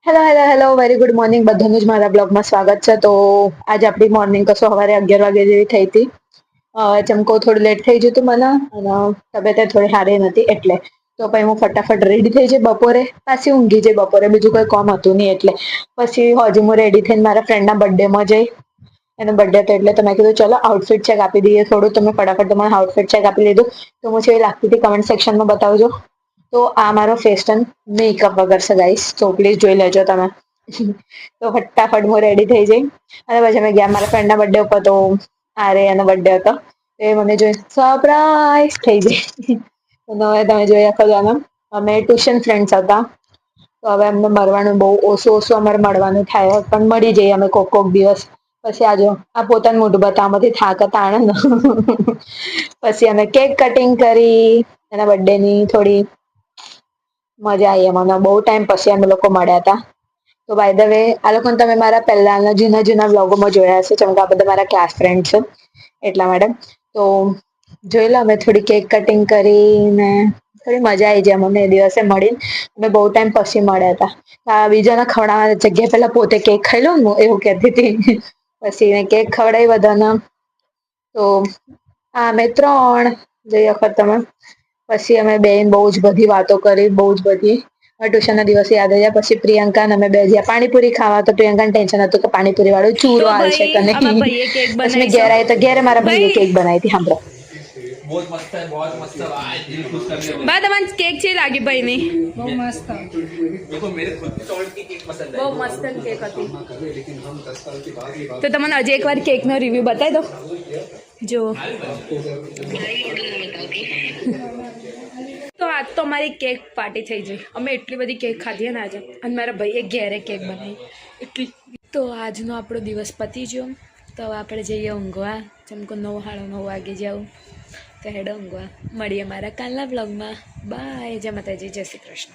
Hello hello hello very good morning બધાનું જ મારા બ્લોગમાં સ્વાગત છે. તો આજે આપણી મોર્નિંગ કશો સવારે 11 વાગે જેવી થઈ હતી. ચમકો થોડું લેટ થઈ ગયું હતું મને અને તબિયત થોડી સારી નથી એટલે તો પછી હું ફટાફટ રેડી થઈ જઈ બપોરે પાછી ઊંઘી જઈ બપોરે બીજું કોઈ કામ હતું નહીં એટલે પછી હજી હું રેડી થઈને મારા ફ્રેન્ડના બર્થડેમાં જઈ એનો બર્થડે હતો એટલે તમે કીધું ચલો આઉટફિટ ચેક આપી દઈએ થોડું તમે ફટાફટ તમારું આઉટફિટ ચેક આપી લીધું તો હું જે લાગતી હતી કમેન્ટ સેક્શનમાં બતાવજો. તો આ મારો ફેસ્ટન મેકઅપ વગર છે ગાઈસ તો પ્લીઝ જોઈ લેજો તમે. તો ફટાફટ હું રેડી થઈ જઈ અને પછી અમે ગયા મારા ફ્રેન્ડના બર્થડે ઉપર તો આરે એનો બર્થડે હતો એ મને જોઈ સરપ્રાઈઝ થઈ ગઈ. હવે તમે જોઈ શકો છો અમે ટ્યુશન ફ્રેન્ડ્સ હતા તો હવે અમને મળવાનું બહુ ઓછું અમારે મળવાનું થાય પણ મળી જઈએ અમે કોક દિવસ. પછી આજો આ પોતાનું મોઢું બતાવવામાંથી થાક તાણે ને પછી અમે કેક કટિંગ કરી એના બર્થડે ની થોડી મજા આવી મને બહુ ટાઈમ પછી અમે લોકો મળ્યા હતા. તો બાય ધ વે આ લોકોને તમે મારા પહેલાના જૂના વ્લોગોમાં જોયા હશે કેમ કે આ બધા મારા ક્લાસ ફ્રેન્ડ છે એટલા માટે. તો જોઈ લો અમે થોડી કેક કટિંગ કરીને થોડી મજા આવી જાય અમને એ દિવસે મળીને અમે બહુ ટાઈમ પછી મળ્યા હતા. બીજાને ખવડાવવાની જગ્યાએ પેલા પોતે કેક ખાઈ લઉં ને એવું કહેતી હતી. પછી કેક ખવડાવી બધાને તો અમે 3 જઈ વખત તમે પછી અમે બેન બહુ જ બધી વાતો કરી બહુ જ બધી ટ્યુશન ના દિવસે યાદ આવ્યા પછી પ્રિયંકા અમે બે જ્યાં પાણીપુરી ખાવા તો પ્રિયંકાને ટેન્શન હતું કે પાણીપુરી વાળું તો ચૂરો હાલશે ભાઈ કે અમારા નહીં. ભાઈએ કેક પછી મેં બનાવી છે ઘેર આવી તો ઘેરે મારા ભાઈએ ભાઈ કેક બનાવી હતી સાંભળો. बहुत मस्त है बहुत मस्त है भाई दिल खुश करने वाली। બા તમને કેક છે લાગી ભાઈ ની बहू मस्त देखो मेरे खुद की टॉल्ट की केक पसंद है। બહુ મસ્ત કેક હતી. તો તમને હજી એકવાર કેક નો રિવ્યુ બતાવી દો જો. તો આજ તો અમારી કેક પાર્ટી થઈ ગઈ. અમે એટલી બધી કેક ખાધી ને આજે અને મારા ભાઈએ ઘેરે કેક બનાવી એટલી. તો આજનો આપણો દિવસ પતી ગયો તો હવે આપણે જઈએ ઊંઘવા ચમકો 9:30 વાગે જાઉં તો હેડો ઊંઘવા. મળીએ મારા કાલના બ્લોગમાં. બાય. જય માતાજી, જય શ્રી કૃષ્ણ.